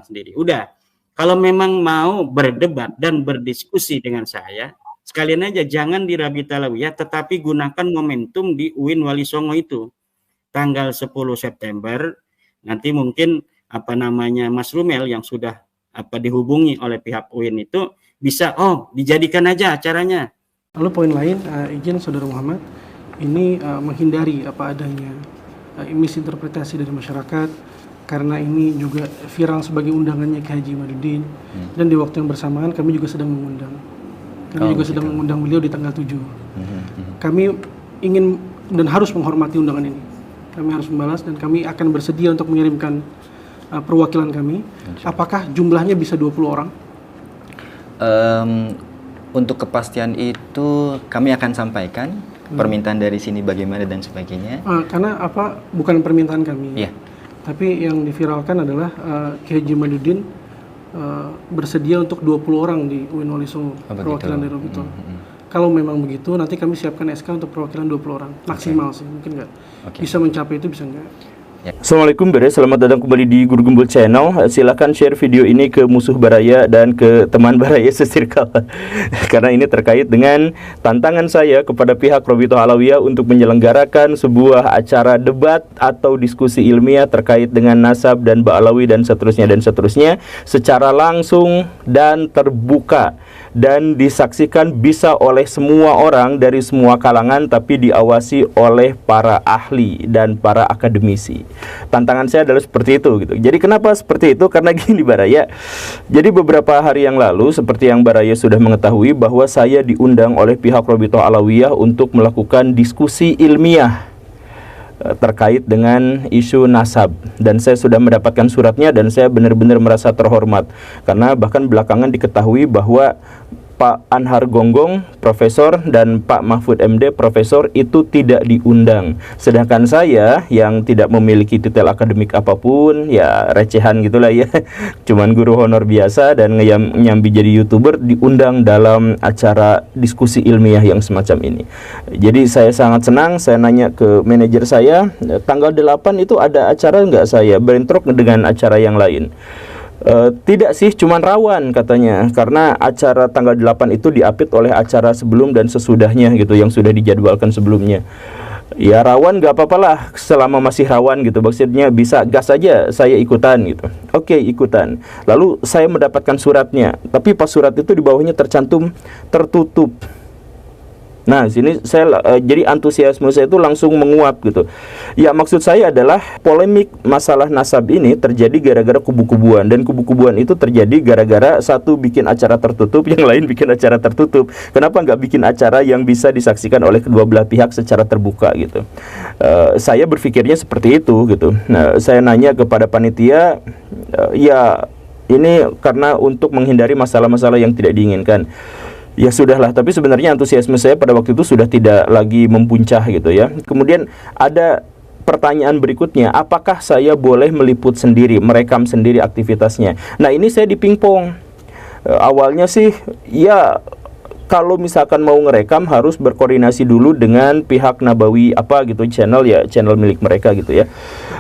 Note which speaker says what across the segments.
Speaker 1: sendiri. Udah, kalau memang mau berdebat dan berdiskusi dengan saya, sekalian aja jangan di Rabita Alawiyah, tetapi gunakan momentum di UIN Wali Songo itu. Tanggal 10 September, nanti mungkin Mas Rumel yang sudah dihubungi oleh pihak UIN itu bisa dijadikan aja acaranya.
Speaker 2: Lalu poin lain, izin Saudara Muhammad, ini menghindari adanya misinterpretasi dari masyarakat, karena ini juga viral sebagai undangannya Kiai Haji Imaduddin, dan di waktu yang bersamaan kami juga sedang mengundang. Sedang mengundang beliau di tanggal 7. Kami ingin dan harus menghormati undangan ini. Kami harus membalas dan kami akan bersedia untuk mengirimkan perwakilan kami. Apakah jumlahnya bisa 20 orang?
Speaker 3: Untuk kepastian itu kami akan sampaikan permintaan dari sini bagaimana dan sebagainya.
Speaker 2: Karena bukan permintaan kami.
Speaker 3: Iya.
Speaker 2: Tapi yang diviralkan adalah Kiai Haji Imaduddin bersedia untuk 20 orang di UIN Wali Songo, perwakilan dari Robito. Kalau memang begitu, nanti kami siapkan SK untuk perwakilan 20 orang. Maksimal sih, mungkin nggak. Bisa mencapai itu, bisa nggak.
Speaker 4: Assalamualaikum Bere, selamat datang kembali di Guru Gembul Channel. Silahkan share video ini ke musuh Baraya dan ke teman Baraya sesirkel. Karena ini terkait dengan tantangan saya kepada pihak Robito Alawiyah untuk menyelenggarakan sebuah acara debat atau diskusi ilmiah terkait dengan nasab dan Ba'alawi dan seterusnya secara langsung dan terbuka dan disaksikan bisa oleh semua orang dari semua kalangan, tapi diawasi oleh para ahli dan para akademisi. Tantangan saya adalah seperti itu gitu. Jadi kenapa seperti itu? Karena gini Baraya. Jadi beberapa hari yang lalu, seperti yang Baraya sudah mengetahui, bahwa saya diundang oleh pihak Robito Alawiyah untuk melakukan diskusi ilmiah terkait dengan isu nasab, dan saya sudah mendapatkan suratnya dan saya benar-benar merasa terhormat karena bahkan belakangan diketahui bahwa Pak Anhar Gonggong, Profesor, dan Pak Mahfud MD, Profesor, itu tidak diundang. Sedangkan saya yang tidak memiliki titel akademik apapun, ya recehan gitulah ya, cuman guru honor biasa dan nyambi jadi YouTuber, diundang dalam acara diskusi ilmiah yang semacam ini. Jadi saya sangat senang. Saya nanya ke manajer saya, tanggal 8 itu ada acara nggak? Saya bentrok dengan acara yang lain. Tidak sih, cuman rawan katanya, karena acara tanggal 8 itu diapit oleh acara sebelum dan sesudahnya gitu, yang sudah dijadwalkan sebelumnya. Ya rawan gak apa-apalah, selama masih rawan gitu, maksudnya bisa gas aja saya ikutan gitu. Oke, ikutan. Lalu saya mendapatkan suratnya, tapi pas surat itu di bawahnya tercantum tertutup. Nah, sini saya jadi antusiasme saya itu langsung menguap gitu. Ya, maksud saya adalah polemik masalah nasab ini terjadi gara-gara kubu-kubuan, dan kubu-kubuan itu terjadi gara-gara satu bikin acara tertutup, yang lain bikin acara tertutup. Kenapa nggak bikin acara yang bisa disaksikan oleh kedua belah pihak secara terbuka gitu? Saya berpikirnya seperti itu gitu. Nah, saya nanya kepada panitia, ya ini karena untuk menghindari masalah-masalah yang tidak diinginkan. Ya sudahlah, tapi sebenarnya antusiasme saya pada waktu itu sudah tidak lagi mempuncah gitu ya. Kemudian ada pertanyaan berikutnya, apakah saya boleh meliput sendiri, merekam sendiri aktivitasnya? Nah, ini saya dipingpong. Awalnya sih ya, kalau misalkan mau ngerekam harus berkoordinasi dulu dengan pihak Nabawi channel milik mereka gitu ya.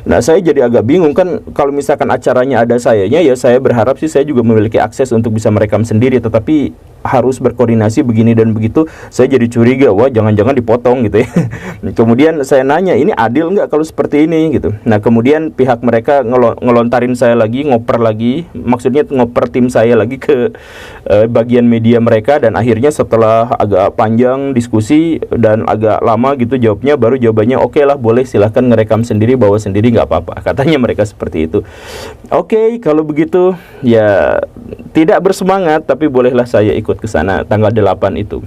Speaker 4: Nah, saya jadi agak bingung kan, kalau misalkan acaranya ada sayanya, ya saya berharap sih saya juga memiliki akses untuk bisa merekam sendiri, tetapi harus berkoordinasi begini dan begitu. Saya jadi curiga, wah jangan-jangan dipotong gitu ya. Kemudian saya nanya, ini adil nggak kalau seperti ini gitu. Nah, kemudian pihak mereka ngelontarin saya lagi, ngoper lagi, maksudnya ngoper tim saya lagi ke bagian media mereka, dan akhirnya setelah agak panjang diskusi dan agak lama gitu jawabnya, baru jawabannya oke lah, boleh, silahkan ngerekam sendiri, bawa sendiri, nggak apa-apa, katanya mereka seperti itu. Oke, kalau begitu ya tidak bersemangat, tapi bolehlah saya ikut ke sana tanggal 8 itu.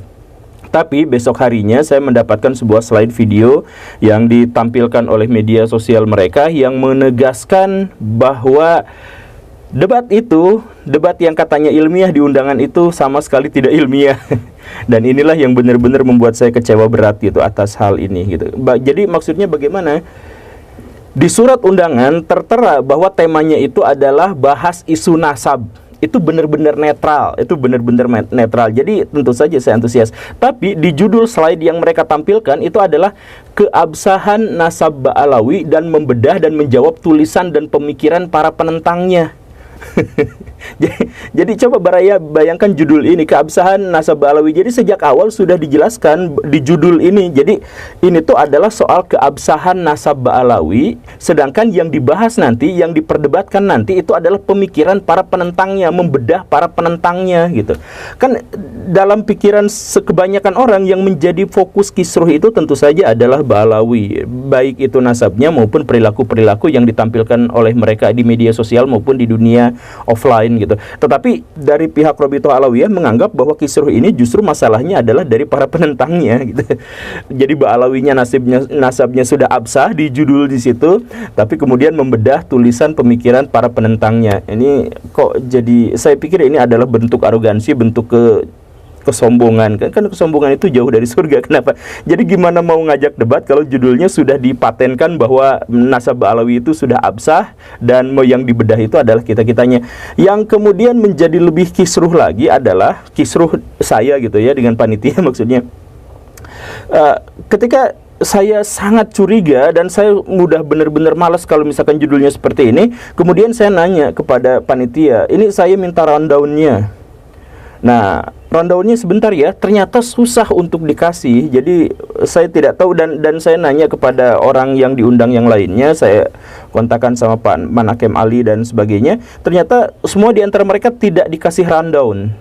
Speaker 4: Tapi besok harinya saya mendapatkan sebuah slide video yang ditampilkan oleh media sosial mereka yang menegaskan bahwa debat yang katanya ilmiah di undangan itu sama sekali tidak ilmiah. Dan inilah yang benar-benar membuat saya kecewa berat gitu atas hal ini gitu. Jadi maksudnya bagaimana? Di surat undangan tertera bahwa temanya itu adalah bahas isu nasab. Itu benar-benar netral, Jadi tentu saja saya antusias. Tapi di judul slide yang mereka tampilkan itu adalah keabsahan nasab Ba'alawi dan membedah dan menjawab tulisan dan pemikiran para penentangnya. Jadi coba Baraya bayangkan judul ini, keabsahan nasab Ba'alawi. Jadi sejak awal sudah dijelaskan di judul ini. Jadi ini tuh adalah soal keabsahan nasab Ba'alawi, sedangkan yang dibahas nanti, yang diperdebatkan nanti itu adalah pemikiran para penentangnya, membedah para penentangnya gitu. Kan dalam pikiran kebanyakan orang yang menjadi fokus kisruh itu tentu saja adalah Ba'alawi, baik itu nasabnya maupun perilaku-perilaku yang ditampilkan oleh mereka di media sosial maupun di dunia offline gitu. Tetapi dari pihak Robitoh Alawiyah menganggap bahwa kisruh ini justru masalahnya adalah dari para penentangnya gitu. Jadi Ba'alawinya nasabnya sudah absah di judul di situ, tapi kemudian membedah tulisan pemikiran para penentangnya. Ini kok jadi, saya pikir ini adalah bentuk arogansi, bentuk kesombongan. Kan kesombongan itu jauh dari surga. Kenapa? Jadi gimana mau ngajak debat kalau judulnya sudah dipatenkan bahwa nasab Ba'alawi itu sudah absah dan yang dibedah itu adalah kita-kitanya. Yang kemudian menjadi lebih kisruh lagi adalah kisruh saya gitu ya, dengan panitia maksudnya. Ketika saya sangat curiga dan saya mudah benar-benar malas kalau misalkan judulnya seperti ini, kemudian saya nanya kepada panitia, ini saya minta rundown-nya. Nah, rundown-nya sebentar ya, ternyata susah untuk dikasih. Jadi saya tidak tahu, dan saya nanya kepada orang yang diundang yang lainnya, saya kontakkan sama Pak Manakem Ali dan sebagainya. Ternyata semua di antara mereka tidak dikasih rundown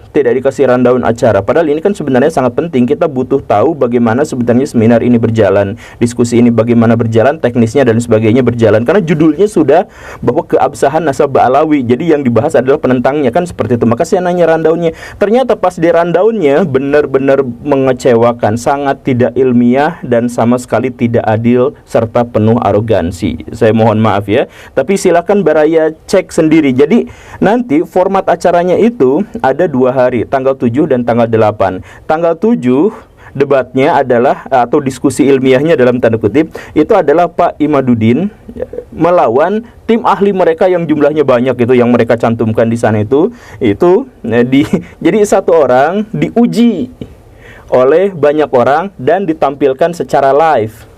Speaker 4: acara. Padahal ini kan sebenarnya sangat penting. Kita butuh tahu bagaimana sebenarnya seminar ini berjalan, diskusi ini bagaimana berjalan, teknisnya dan sebagainya berjalan. Karena judulnya sudah bahwa keabsahan nasab Ba'alawi. Jadi yang dibahas adalah penentangnya, kan seperti itu. Maka saya nanya rundown-nya. Ternyata pas di rundown-nya benar-benar mengecewakan, sangat tidak ilmiah dan sama sekali tidak adil serta penuh arogansi. Saya mohon maaf ya, tapi silakan Baraya cek sendiri. Jadi nanti format acaranya itu ada 2 hari, tanggal 7 dan tanggal 8. Tanggal 7 debatnya adalah, atau diskusi ilmiahnya dalam tanda kutip, itu adalah Pak Imaduddin melawan tim ahli mereka yang jumlahnya banyak itu, yang mereka cantumkan di sana itu jadi satu orang diuji oleh banyak orang dan ditampilkan secara live.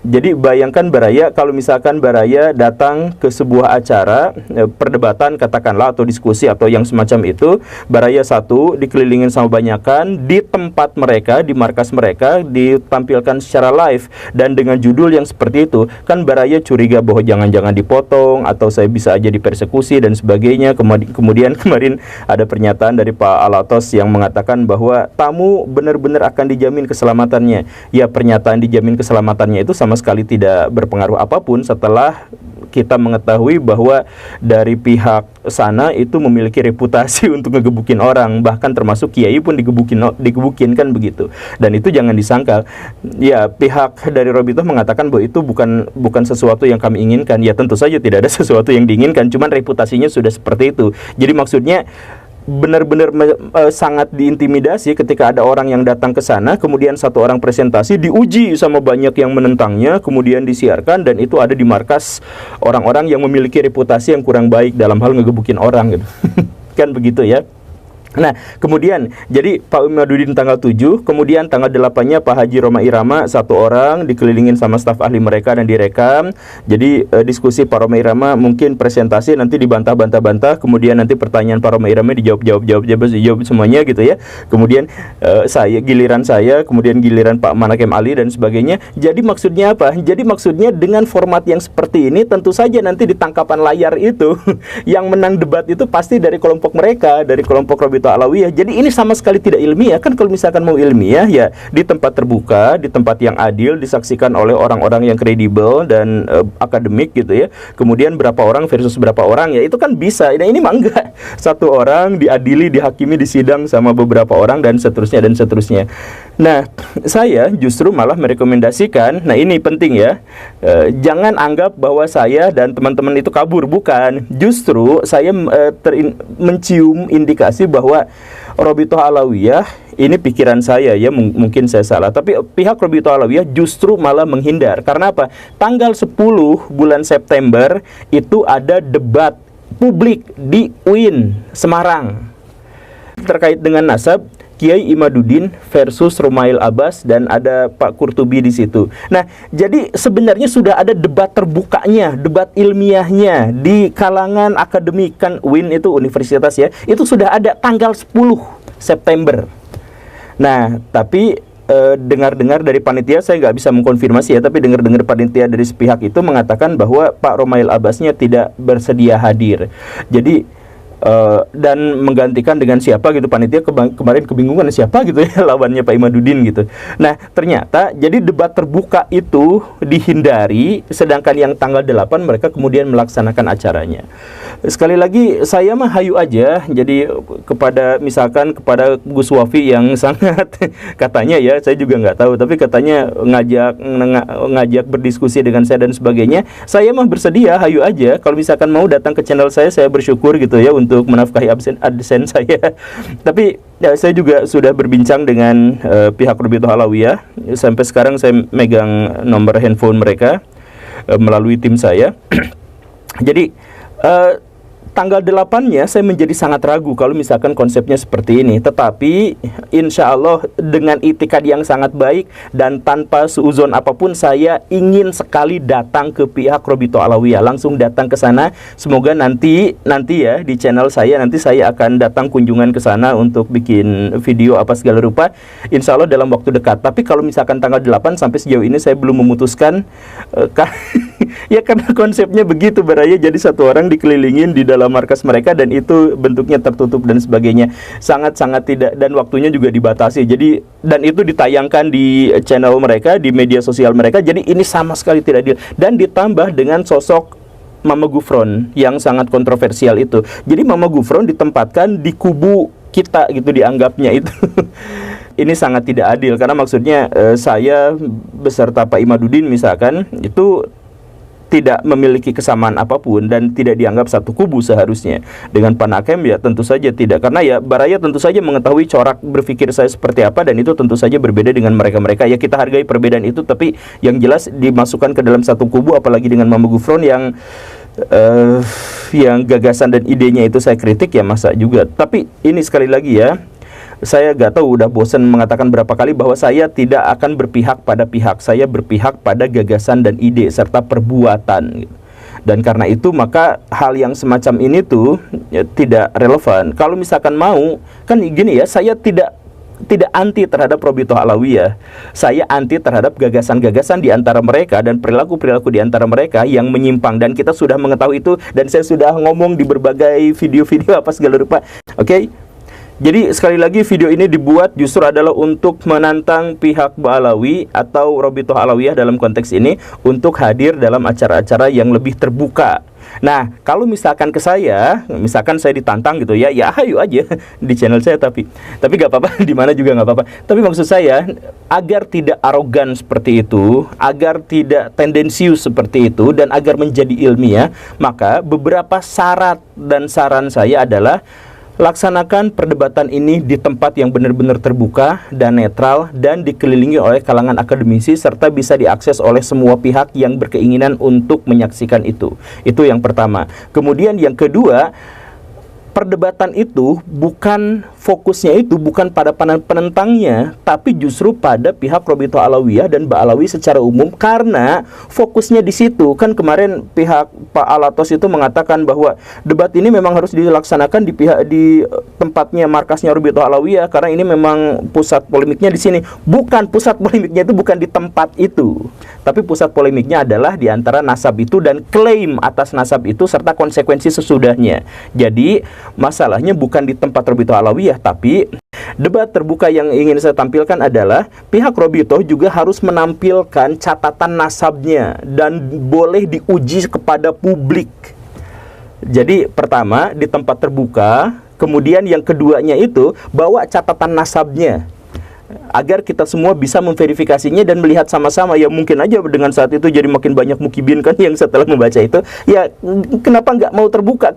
Speaker 4: Jadi bayangkan Baraya, kalau misalkan Baraya datang ke sebuah acara perdebatan katakanlah, atau diskusi atau yang semacam itu, Baraya satu dikelilingin sama banyakan di tempat mereka, di markas mereka, ditampilkan secara live dan dengan judul yang seperti itu, kan Baraya curiga bahwa jangan-jangan dipotong atau saya bisa aja dipersekusi dan sebagainya. Kemudian kemarin ada pernyataan dari Pak Alatos yang mengatakan bahwa tamu benar-benar akan dijamin keselamatannya. Ya, pernyataan dijamin keselamatannya itu sama sekali tidak berpengaruh apapun setelah kita mengetahui bahwa dari pihak sana itu memiliki reputasi untuk ngegebukin orang, bahkan termasuk kiai pun digebukin kan begitu. Dan itu jangan disangkal. Ya, pihak dari Robitoh mengatakan bahwa itu bukan sesuatu yang kami inginkan. Ya, tentu saja tidak ada sesuatu yang diinginkan, cuman reputasinya sudah seperti itu. Jadi maksudnya benar-benar sangat diintimidasi ketika ada orang yang datang ke sana, kemudian satu orang presentasi diuji sama banyak yang menentangnya, kemudian disiarkan, dan itu ada di markas orang-orang yang memiliki reputasi yang kurang baik dalam hal ngegebukin orang gitu. Kan begitu ya. Nah, kemudian jadi Pak Imaduddin tanggal 7, kemudian tanggal 8-nya Pak Haji Roma Irama, satu orang dikelilingin sama staf ahli mereka dan direkam. Jadi diskusi Pak Roma Irama, mungkin presentasi nanti dibantah-bantah, kemudian nanti pertanyaan Pak Roma Irama dijawab semuanya gitu ya. Kemudian giliran saya, kemudian giliran Pak Manakem Ali dan sebagainya. Jadi maksudnya apa? Jadi maksudnya dengan format yang seperti ini tentu saja nanti di tangkapan layar itu yang menang debat itu pasti dari kelompok mereka, dari kelompok Robitoh Alawiyah. Jadi ini sama sekali tidak ilmiah. Kan kalau misalkan mau ilmiah ya di tempat terbuka, di tempat yang adil, disaksikan oleh orang-orang yang kredibel dan akademik gitu ya. Kemudian berapa orang versus berapa orang, ya itu kan bisa. Nah, ini mah enggak. Satu orang diadili, dihakimi, disidang sama beberapa orang dan seterusnya dan seterusnya. Nah, saya justru malah merekomendasikan, nah ini penting ya, jangan anggap bahwa saya dan teman-teman itu kabur, bukan. Justru saya mencium indikasi bahwa Robitoh Alawiyah, ini pikiran saya ya, mungkin saya salah, tapi pihak Robitoh Alawiyah justru malah menghindar. Karena apa? Tanggal 10 bulan September itu ada debat publik di UIN Semarang terkait dengan nasab. Kiai Imaduddin versus Rumail Abbas dan ada Pak Qurtubi di situ. Nah, jadi sebenarnya sudah ada debat terbukanya, debat ilmiahnya di kalangan akademik, kan UIN itu universitas ya. Itu sudah ada tanggal 10 September. Nah, tapi dengar-dengar dari panitia, saya nggak bisa mengkonfirmasi ya, tapi dengar-dengar panitia dari sepihak itu mengatakan bahwa Pak Rumail Abbasnya tidak bersedia hadir. Jadi dan menggantikan dengan siapa gitu, panitia kemarin kebingungan siapa gitu ya lawannya Pak Imaduddin gitu. Nah, ternyata jadi debat terbuka itu dihindari, sedangkan yang tanggal 8 mereka kemudian melaksanakan acaranya. Sekali lagi saya mah hayu aja. Jadi misalkan kepada Gus Wafi yang sangat katanya ya, saya juga nggak tahu, tapi katanya ngajak berdiskusi dengan saya dan sebagainya. Saya mah bersedia, hayu aja. Kalau misalkan mau datang ke channel saya bersyukur gitu ya untuk menafkahi adsen saya. Tapi ya, saya juga sudah berbincang dengan pihak Rabithah Alawiyah. Sampai sekarang saya megang nomor handphone mereka melalui tim saya. Jadi tanggal 8-nya saya menjadi sangat ragu kalau misalkan konsepnya seperti ini. Tetapi insya Allah dengan itikad yang sangat baik dan tanpa suuzon apapun, saya ingin sekali datang ke pihak Rabithah Alawiyah, langsung datang ke sana. Semoga nanti ya di channel saya nanti saya akan datang kunjungan ke sana untuk bikin video apa segala rupa. Insya Allah dalam waktu dekat. Tapi kalau misalkan tanggal 8 sampai sejauh ini saya belum memutuskan ya karena konsepnya begitu, Baraya, jadi satu orang dikelilingin di dalam markas mereka dan itu bentuknya tertutup dan sebagainya, sangat-sangat tidak, dan waktunya juga dibatasi. Jadi dan itu ditayangkan di channel mereka, di media sosial mereka. Jadi ini sama sekali tidak adil, dan ditambah dengan sosok Mama Gufron yang sangat kontroversial itu. Jadi Mama Gufron ditempatkan di kubu kita gitu, dianggapnya itu. Ini sangat tidak adil karena maksudnya saya beserta Pak Imaduddin misalkan itu tidak memiliki kesamaan apapun dan tidak dianggap satu kubu seharusnya. Dengan Pak Nakem ya tentu saja tidak, karena ya Baraya tentu saja mengetahui corak berpikir saya seperti apa, dan itu tentu saja berbeda dengan mereka-mereka. Ya kita hargai perbedaan itu, tapi yang jelas dimasukkan ke dalam satu kubu, apalagi dengan Mama Gufron yang gagasan dan idenya itu saya kritik, ya masa juga. Tapi ini sekali lagi ya, saya gak tahu, udah bosan mengatakan berapa kali bahwa saya tidak akan berpihak pada pihak, saya berpihak pada gagasan dan ide serta perbuatan. Dan karena itu maka hal yang semacam ini tuh ya, tidak relevan. Kalau misalkan mau, kan gini ya, saya tidak anti terhadap Rabithah Alawiyah. Saya anti terhadap gagasan-gagasan di antara mereka dan perilaku-perilaku di antara mereka yang menyimpang, dan kita sudah mengetahui itu, dan saya sudah ngomong di berbagai video-video apa segala rupa. Oke? Jadi sekali lagi video ini dibuat justru adalah untuk menantang pihak Ba'alawi atau Rabithah Alawiyah dalam konteks ini untuk hadir dalam acara-acara yang lebih terbuka. Nah, kalau misalkan ke saya, misalkan saya ditantang gitu ya, ya ayo aja di channel saya, tapi gak apa-apa, di mana juga gak apa-apa. Tapi maksud saya, agar tidak arogan seperti itu, agar tidak tendensius seperti itu, dan agar menjadi ilmiah, maka beberapa syarat dan saran saya adalah laksanakan perdebatan ini di tempat yang benar-benar terbuka dan netral dan dikelilingi oleh kalangan akademisi serta bisa diakses oleh semua pihak yang berkeinginan untuk menyaksikan itu. Itu yang pertama. Kemudian yang kedua, perdebatan itu bukan fokusnya itu bukan pada penentangnya, tapi justru pada pihak Rabithah Alawiyah dan Ba'alawi secara umum, karena fokusnya di situ. Kan kemarin pihak Pak Alatos itu mengatakan bahwa debat ini memang harus dilaksanakan di tempatnya markasnya Rabithah Alawiyah karena ini memang pusat polemiknya di sini. Bukan, pusat polemiknya itu bukan di tempat itu, tapi pusat polemiknya adalah di antara nasab itu dan klaim atas nasab itu serta konsekuensi sesudahnya. Jadi masalahnya bukan di tempat Rabithah Alawiyah, tapi debat terbuka yang ingin saya tampilkan adalah pihak Rabithah juga harus menampilkan catatan nasabnya dan boleh diuji kepada publik. Jadi pertama di tempat terbuka, kemudian yang keduanya itu bawa catatan nasabnya. agar kita semua bisa memverifikasinya dan melihat sama-sama. Ya mungkin aja dengan saat itu jadi makin banyak mukibin kan yang setelah membaca itu, ya kenapa nggak mau terbuka?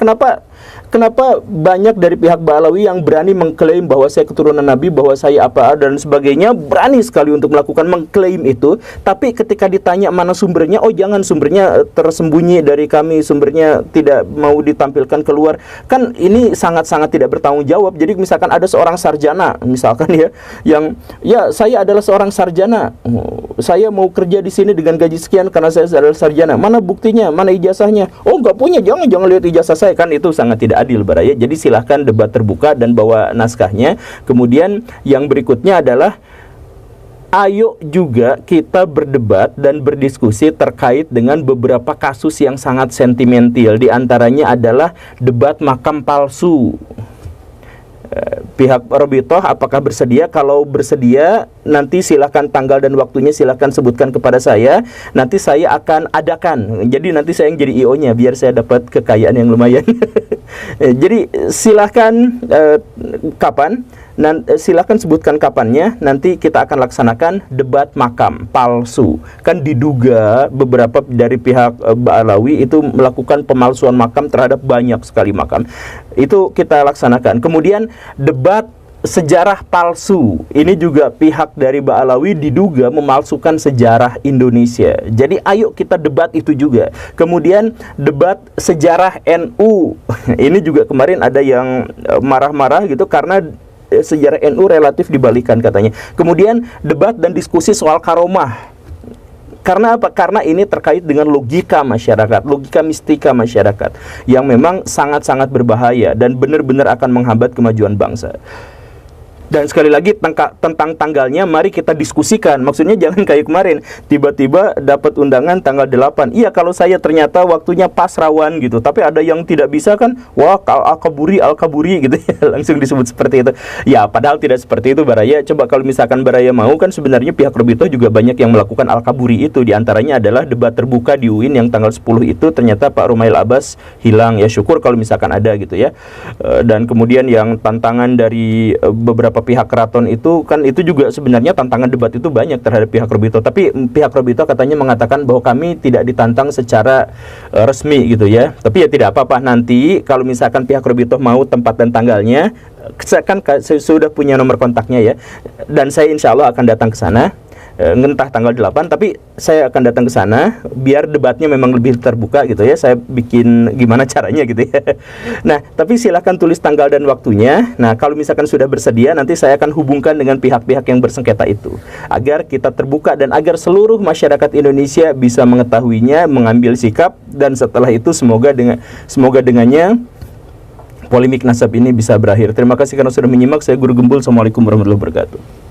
Speaker 4: Kenapa banyak dari pihak Ba'alawi yang berani mengklaim bahwa saya keturunan Nabi, bahwa saya apa dan sebagainya, berani sekali untuk mengklaim itu, tapi ketika ditanya mana sumbernya, oh jangan, sumbernya tersembunyi dari kami, sumbernya tidak mau ditampilkan keluar. Kan ini sangat-sangat tidak bertanggung jawab. Jadi misalkan ada seorang sarjana, misalkan ya, yang ya saya adalah seorang sarjana, saya mau kerja di sini dengan gaji sekian karena saya adalah sarjana. Mana buktinya? Mana ijazahnya? Oh nggak punya, jangan lihat ijazah saya. Kan itu sangat tidak adil, Baraya. Jadi silahkan debat terbuka dan bawa naskahnya. Kemudian yang berikutnya adalah ayo juga kita berdebat dan berdiskusi terkait dengan beberapa kasus yang sangat sentimental. Di antaranya adalah debat makam palsu. Pihak Robitoh apakah bersedia? Kalau bersedia, nanti silahkan tanggal dan waktunya silahkan sebutkan kepada saya. Nanti saya akan adakan. Jadi nanti saya yang jadi IO-nya biar saya dapat kekayaan yang lumayan. Jadi silahkan kapan? Silahkan sebutkan kapannya. Nanti kita akan laksanakan debat makam palsu. Kan diduga beberapa dari pihak Ba'alawi itu melakukan pemalsuan makam terhadap banyak sekali makam. Itu kita laksanakan. Kemudian debat sejarah palsu. Ini juga pihak dari Ba'alawi diduga memalsukan sejarah Indonesia. Jadi ayo kita debat itu juga. Kemudian debat sejarah NU. Ini juga kemarin ada yang marah-marah gitu karena sejarah NU relatif dibalikan katanya. Kemudian debat dan diskusi soal karomah. Karena apa? Karena ini terkait dengan logika masyarakat, logika mistika masyarakat yang memang sangat-sangat berbahaya dan benar-benar akan menghambat kemajuan bangsa. Dan sekali lagi tentang tanggalnya mari kita diskusikan. Maksudnya jangan kayak kemarin tiba-tiba dapat undangan tanggal 8. Iya, kalau saya ternyata waktunya pas rawan gitu. Tapi ada yang tidak bisa kan, wah al-kaburi gitu ya. Langsung disebut seperti itu. Ya padahal tidak seperti itu, Baraya. Coba kalau misalkan Baraya mau, kan sebenarnya pihak Robitoh juga banyak yang melakukan al-kaburi itu. Di antaranya adalah debat terbuka di UIN yang tanggal 10 itu ternyata Pak Rumail Abbas hilang. Ya syukur kalau misalkan ada gitu ya. Dan kemudian yang tantangan dari beberapa pihak keraton itu kan itu juga sebenarnya tantangan debat itu banyak terhadap pihak Robitoh, tapi pihak Robitoh katanya mengatakan bahwa kami tidak ditantang secara resmi gitu ya. Tapi ya tidak apa-apa, nanti kalau misalkan pihak Robitoh mau tempat dan tanggalnya, kan saya sudah punya nomor kontaknya ya, dan saya insya Allah akan datang ke sana. Entah tanggal 8, tapi saya akan datang ke sana biar debatnya memang lebih terbuka gitu ya. Saya bikin gimana caranya gitu ya. Nah, tapi silakan tulis tanggal dan waktunya. Nah, kalau misalkan sudah bersedia, nanti saya akan hubungkan dengan pihak-pihak yang bersengketa itu agar kita terbuka dan agar seluruh masyarakat Indonesia bisa mengetahuinya, mengambil sikap, dan setelah itu semoga dengannya polemik nasab ini bisa berakhir. Terima kasih karena sudah menyimak. Saya Guru Gembul. Assalamualaikum warahmatullahi wabarakatuh.